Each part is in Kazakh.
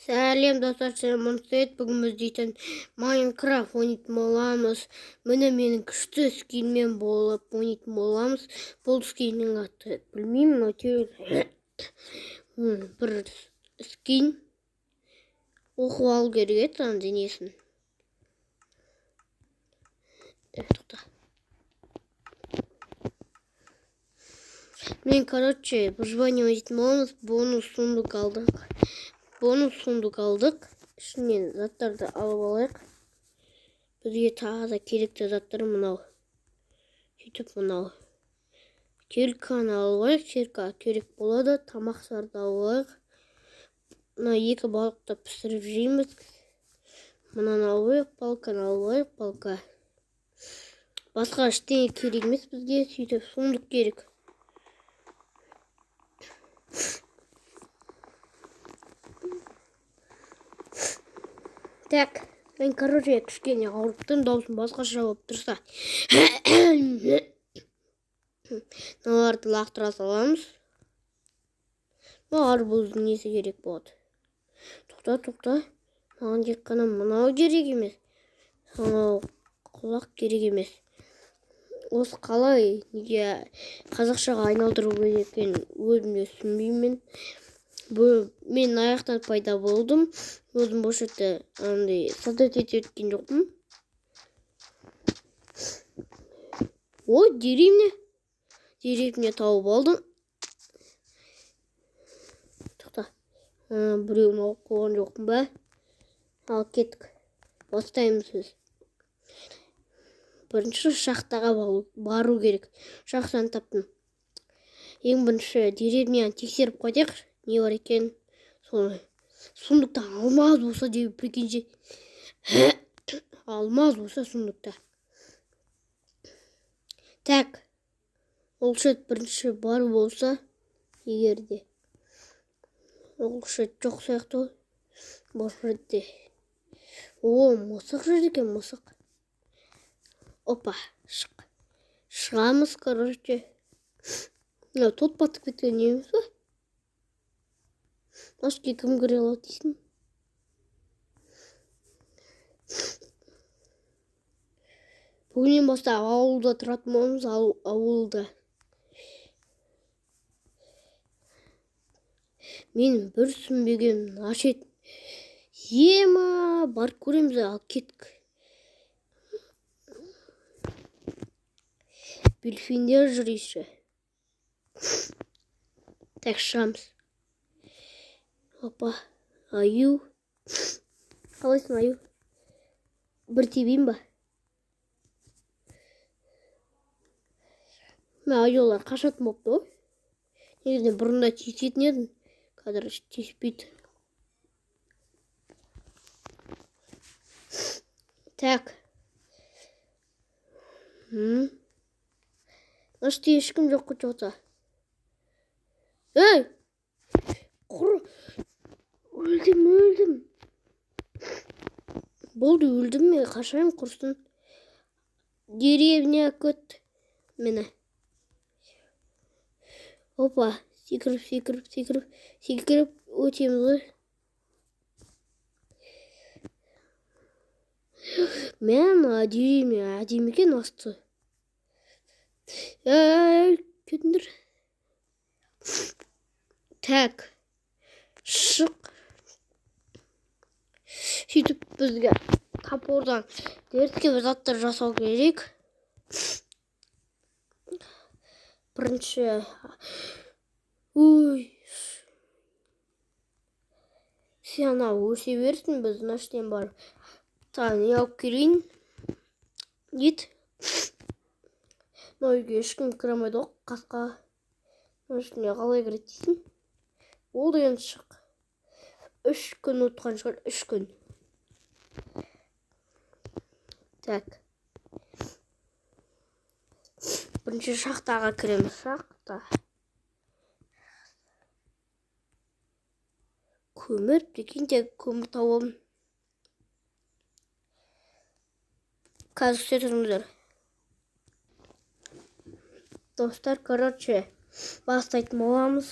Сәлем достар, сәлеметсіздер. Бүгін біз дейтін Майнкрафт ойнайтын боламыз. Міне менің күшті скинмен болып ойнайтын боламыз. Бұл скиннің аты білмеймін, әйтеуір бір скин. Оқып алу керек еді ана денесін. Тоқта. Мен, выживание ойнайтын боламыз. Бонус сундук алдық. Ішінен заттарды алып алайық. Бізге тағы да керекті заттар мынау. Сөйтіп мынау. Келканы алып алайық. Келка керек болады. Тамақтарды алып алайық. Мына екі балықты пісіріп жейміз. Мынаны алып алайық. Палканы алып алайық. Палка. Басқа ештеңе керек емес бізге. Сөйтіп сундук керек. Так, мен кішкене ауырыптым, даусым басқаша болып тұрса. Мыналарды лақтыра саламыз. Арбуздың несі керек болады. Тоқта. Маған тек қана мынау керек емес. Сонау құлақ керек емес. Осы қалай неге қазақшаға айналдыру керек екенін өзім де түсінбеймін. Мен аяқтан пайда болдым. Өзім бұл жерде создать етіп өткен жоқпын. Ой, деревня. Деревня тауып алдым. Тоқта. Біреуін алып қойған жоқпын ба? Ал кеттік. Бастаймыз біз. Бірінші шахтаға бару керек. Шахтаны таптым. Ең бірінші деревняны тексеріп қойдық. Не бар екен? Соны. Сундукта алмаз болса деп прикиньте. Алмаз болса сундукта. Так. Ол шет бірінші бар болса, егерде. Ол шет жоқ сияқты. Бұл шетте. О, мысық жүр екен, мысық. Опа, шығамыз, Тот батып кеткен неміз ба? Ашке кім кіре алады дейсің? Бүгіннен бастап ауылда тұратын боламыз, ауылда. Мен бір түсінбеген ашет. Ема, бар көреміз, ал кеттік. Дельфиндер жүр еші. Так, шығамыз. Опа, аю. Қалайсың, аю? Бір тебейін ба? Мен аюлар қашатын болыпты ғой. Негізінен бұрында тесетін едім. Қазір теспейді. Так. Ашты ешкім жоқ қочоқта. Ей! Өлдім. Болды, өлдім мен, қашайым құрсын. Деревня көт. Мені. Опа, секіріп өтеміз ғой. Мен деревня әдемекен асты. Кетіндір. Так. Шық. Сөйтіп бізге топордан дертке бір заттар жасау керек. Бірінші. Ой. Сен өсе берсін, біз наштен бар. Не алып келейін. Ет. Үйге ешкім кіремейді ғой, қасқа. Үстіне қалай кіреді дейсің? Ол деген шық. 3 күн өткен шығар, 3 күн. Так. Бірінші шахтаға кіреміз. Шахта. Көмір, прикиньте, көмір тауым. Қазір күте тұрыңыздар. Достар, бастайтын боламыз.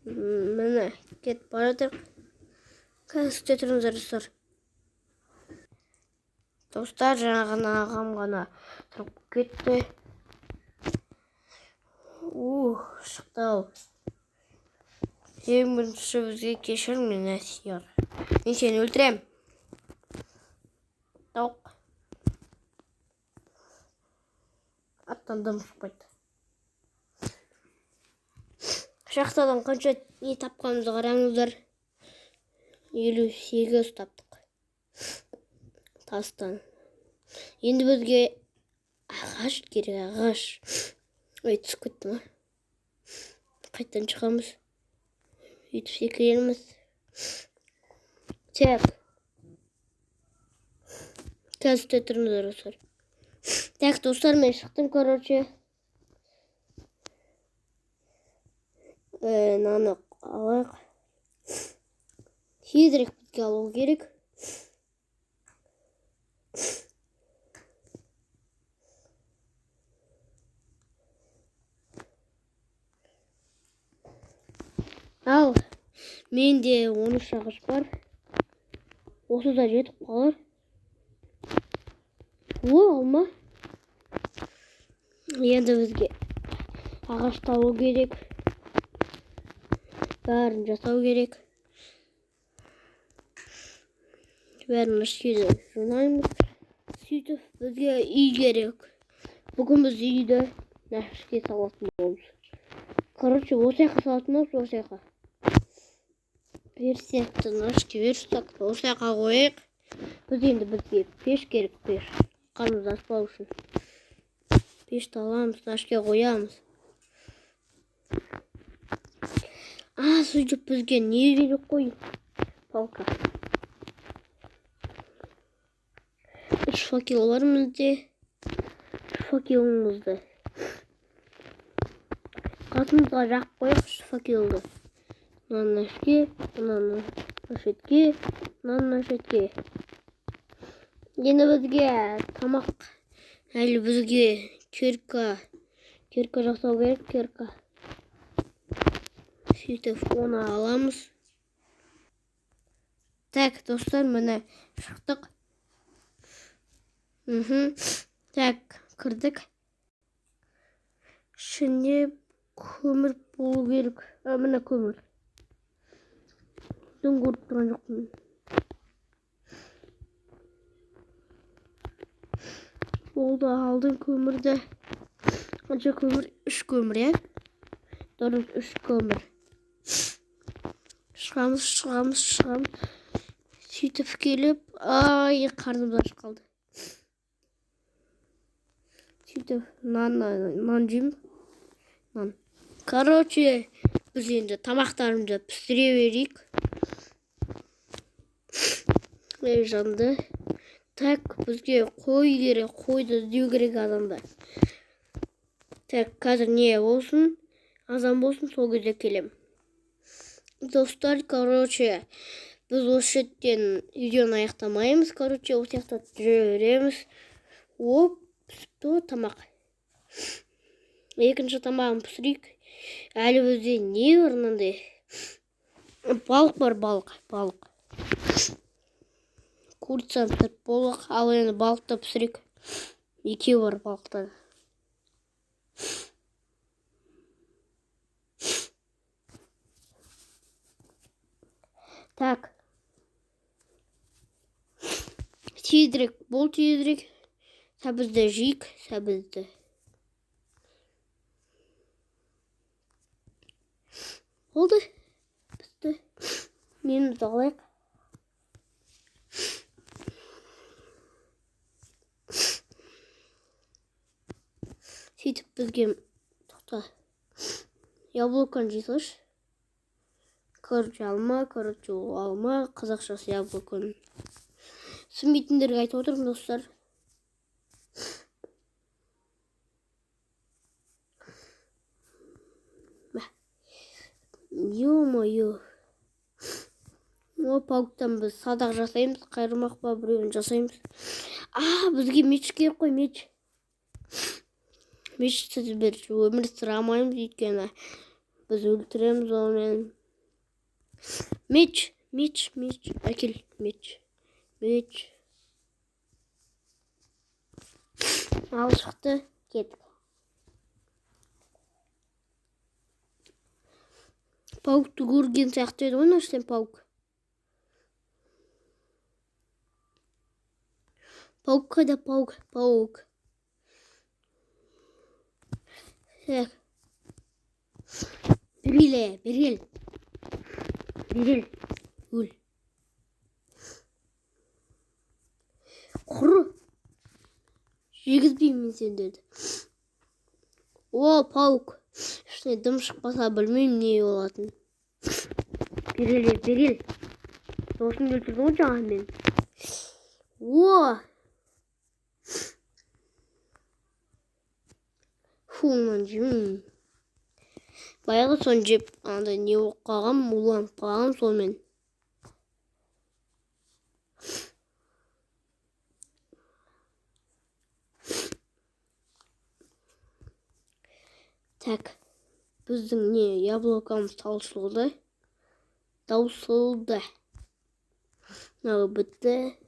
Міне, кетіп барадық. Қазір тұрыңыздар достар. Достар, жаңа ғана ағам ғана тұрып кетті. Шықты-ау. Ең бірінші бізге кешір мені, сүйер. Мен сені өлтірем. Тауық. Аттандым шықпайды. Шахтадан қанша не тапқанымызды қараңыздар. 58 таптық. Тастан. Енді бізге ағаш керек, ағаш. Ой, түсіп кетті ма? Қайттан шығамыз. Үйтіп секіреміз. Так. Қазір тұрыңыздар достар. Так, достар, мен шықтым, короче. Наны алайық. Хидрик бізге алу керек. Ал, менде 13 ағаш бар. Осы да жетіп қалар. Алма. Енді бізге ағаш табу керек. Бәрін жасау керек. Бәрін ішкеді жинаймыз. Сөйтіп бізге үй керек. Бүгін біз үйді нәшке салатын боламыз. Короче, осы жаққа салатын боламыз, осы жаққа. Версияқты нәшке версияқ, осы жаққа қойық. Біз енді бізге пеш керек, пеш. Қарымыз аспау үшін. Пешті аламыз, нәшке қоямыз. Сөйтіп бізге не керек қой? Палка. 3 факел бар бізде. 3 факелімізді қасымызға жақ қойық 3 факелді. Мынаны нәшке, мынаны нәшетке, мынаны нәшетке. Енді бізге тамақ. Әлі бізге керка жасау керек, керка. Сөйтіп оны аламыз. Так, достар, міне шықтық. Так, кірдік. Ішінде көмір болу керек. Міне көмір. Дөң көріп тұрған жоқпын. Болды, алдым көмірді. Қанша көмір? 3 көмір, е? Дұрыс, 3 көмір. Шығамыз. Сөйтіп келіп, қарным аш қалды. Сөйтіп, нан жеймін. Короче, біз енді тамақтарымды пісіре берейік. Жанды. Так, бізге қой керек, қойды іздеу керек адамдар. Так, қазір не болсын? Азан болсын, сол кезде келем. Достар, короче, біз осы жеттен видеоны аяқтамаймыз. Короче, осы жақта жүреміз. Пісіпті тамақ. Екінші тамағын пісірейік. Әлі бізде не бар мынандай? Балық бар, балық. Курицаны тұрып болық, ал енді балықты пісірейік. 2 бар балықтар. Так. Тезірек, бол тезірек. Сәбізді жейік, сәбізді. Болды. Пісті. Менімізді алайық. Сөйтіп бізге тоқта. Яблоканы жейсіңізші. Короче, алма, қазақшасы яблоканы. Түсінбейтіндерге айтып отырмын, достар. Ё-моё. Пауктан біз садақ жасаймыз, қайырмақ па біреуін жасаймыз. Бізге меч керек қой, меч. Мешсіз бір өмір сүремаймыз, өйткені біз өлтіреміз онымен. Меч Меч. Әкел, меч. Ал шықты, кеттік. Паукты көрген сияқты еді ғой, нәрсен паук. Паук қайда, паук. Так. Берел. Өл. Құры. Жегізбеймін сендерді. О, паук. Ішіне дым шықпаса білмеймін не болатын. Берел. Досың өлтірді ғой жаңа мен. О! Фу, мынаны жеймін. Баяғы сон жеп, андай не болып қалғам, уланып қалғам сонымен. Так, біздің не, яблокамыз таусылды. Мынау бітті.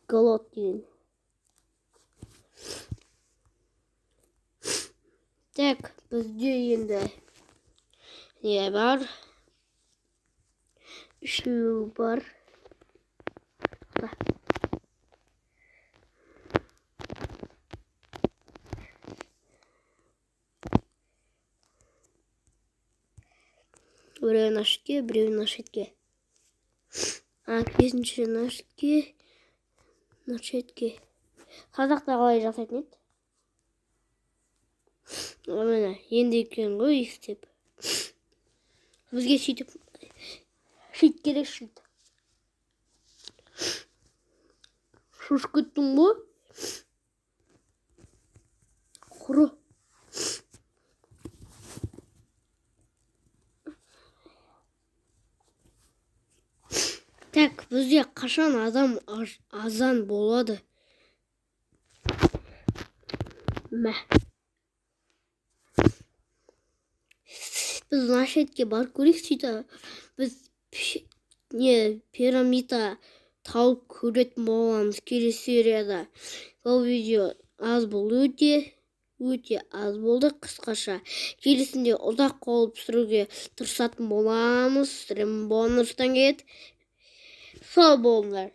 Голод деген. Так, бізде енді не бар? Үшеу бар. Біреуін ашетке, біреуін ашетке. Бесінші нашетке. Қазақта қалай жасайтын еді? Міне, енді екен ғой істеп. Бізге сөйтіп шит керек шит. Шошып кеттің ғой? Құры. Так, бізде қашан адам азан болады? Мә. Біз нашетке бар көрек сөйті. Біз пирамида тауып көретін боламыз келесі серияда. Бұл видео аз болды, өте аз болды қысқаша. Келесінде ұзақ қойып сүруге тырысатын боламыз. Бонустан кет. Сау болыңдар.